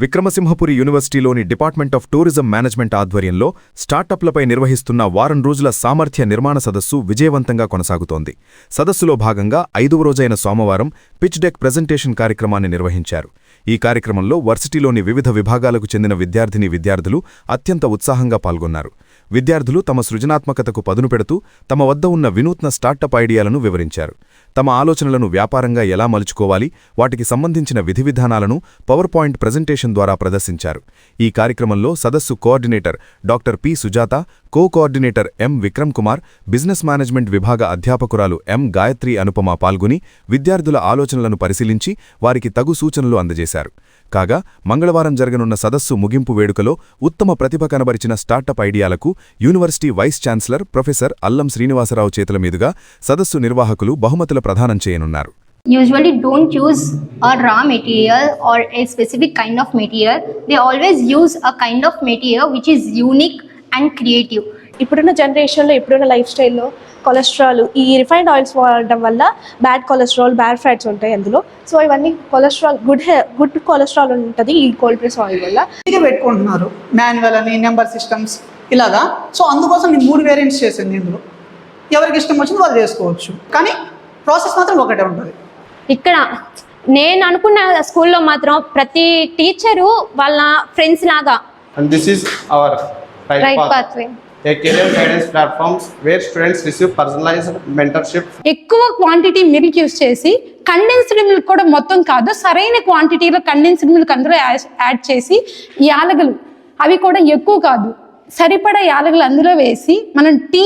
విక్రమసింహపురి యూనివర్సిటీలోని department of tourism management ఆధ్వర్యంలో స్టార్టప్లపై నిర్వహిస్తున్న వారం రోజుల సామర్థ్య నిర్మాణ సదస్సు విజయవంతంగా కొనసాగుతోంది. సదస్సులో భాగంగా 5వ రోజైన సోమవారం పిచ్ డెక్ ప్రెజెంటేషన్ కార్యక్రమాన్ని నిర్వహించారు. ఈ కార్యక్రమంలో వర్సిటీలోని వివిధ విభాగాలకు చెందిన విద్యార్థులు అత్యంత ఉత్సాహంగా పాల్గొన్నారు. విద్యార్థులు తమ సృజనాత్మకతకు పదును పెడుతూ తమ వద్ద ఉన్న వినూత్న స్టార్టప్ ఐడియాలను వివరించారు. తమ ఆలోచనలను వ్యాపారంగా ఎలా మలుచుకోవాలి, వాటికి సంబంధించిన విధివిధానాలను పవర్ పాయింట్ ప్రెజెంటేషన్ ద్వారా ప్రదర్శించారు. ఈ కార్యక్రమంలో సదస్సు coordinator doctor P Sujatha, coordinator ఎం విక్రమ్ కుమార్, బిజినెస్ మేనేజ్మెంట్ విభాగ అధ్యాపకురాలు ఎం గాయత్రి అనుపమ పాల్గొని విద్యార్థుల ఆలోచనలను పరిశీలించి వారికి తగు సూచనలు అందజేశారు. కాగా మంగళవారం జరగనున్న సదస్సు ముగింపు వేడుకలో ఉత్తమ ప్రతిభ కనబరిచిన స్టార్టప్ ఐడియాలకు university vice chancellor professor Allam Srinivasarao చేతుల మీదుగా సదస్సు నిర్వాహకులు బహుమతుల ప్రదానం చేయనున్నారు. Usually don't use a raw material or a specific kind of material. They always use a kind of material which is unique and creative. ఇప్పుడున్న జనరేషన్లో ఇప్పుడున్న లైఫ్ స్టైల్లో కొలెస్ట్రాల్, ఈ రిఫైన్డ్ ఆయిల్స్ వాడడం వల్ల బ్యాడ్ కొలెస్ట్రాల్, బ్యాడ్ ఫ్యాట్స్ ఉంటాయి అందులో. So ఇవన్నీ కొలెస్ట్రాల్, గుడ్ కొలెస్ట్రాల్ ఉంటుంది ఈ కోల్డ్ ప్రెస్ ఆయిల్ వల్ల. పెట్టుకుంటున్నారు మాన్యువల్ అని, నెంబర్ సిస్టమ్స్ ఇలాగా. సో అందుకోసం నేను 3 వేరియంట్స్ చేసింది. ఇందులో ఎవరికి ఇష్టం వచ్చింది వాళ్ళు చేసుకోవచ్చు, కానీ ప్రాసెస్ మాత్రం ఒకటే ఉంటుంది. ఇక్కడ నేను అనుకున్న స్కూల్లో మాత్రం ప్రతి టీచరు వాళ్ళ ఫ్రెండ్స్ లాగా. And this is our right pathway. A career guidance platforms where students receive personalized mentorship. ఎక్కువ క్వాంటిటీ మిల్క్ యూస్ చేసి కండెన్స్డ్ మిల్క్ కూడా మొత్తం కాదు, సరైన క్వాంటిటీలో కండెన్స్డ్ మిల్క్ అందులో యాడ్ చేసి యాలగలు అవి కూడా ఎక్కువ కాదు, సరిపడా యాలగలు అందులో వేసి మనం టీ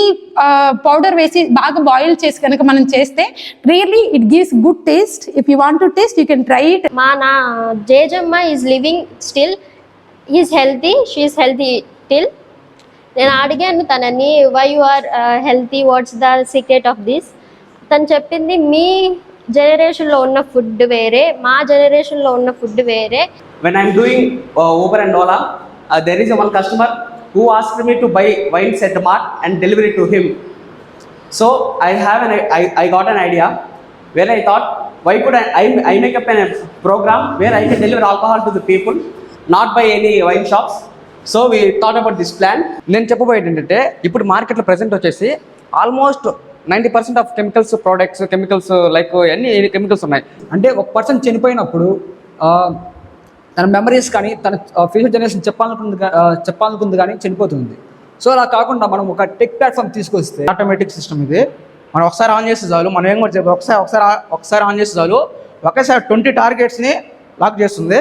పౌడర్ వేసి బాగా బాయిల్ చేసి కనుక మనం చేస్తే really it gives good taste. If you want to taste you can try it. నా జేజమ్మ is living still, is healthy, she is healthy till. నేను అడిగాను తనని, why you are healthy, what's the secret of this. తను చెప్పింది, మీ జనరేషన్లో ఉన్న food వేరే, మా జనరేషన్లో ఉన్న ఫుడ్ వేరే. When I'm doing Uber and Ola, there is one customer who asked me to buy wines at the mart and deliver it to him. So I got an idea where I thought, why could I make up a program where I can deliver alcohol to the people, not by any wine shops. So we thought about this plan. నేను చెప్పబోయేది ఏంటంటే, ఇప్పుడు మార్కెట్లో present వచ్చేసి almost 90% of chemicals like అన్ని chemicals ఉన్నాయి. అంటే ఒక పర్సన్ చనిపోయినప్పుడు తన మెమరీస్ కానీ తన ఫ్యూచర్ జనరేషన్ చెప్పాలనుకుంది కానీ చనిపోతుంది. సో అలా కాకుండా మనం ఒక టెక్ ప్లాట్ఫామ్ తీసుకొస్తే, ఆటోమేటిక్ సిస్టమ్ ఇది, మనం ఒకసారి ఆన్ చేస్తే చాలు, మనం ఏం కూడా చెప్పాలి, ఒకసారి ఆన్ చేస్తే చాలు ఒకేసారి 20 టార్గెట్స్ని లాక్ చేస్తుంది.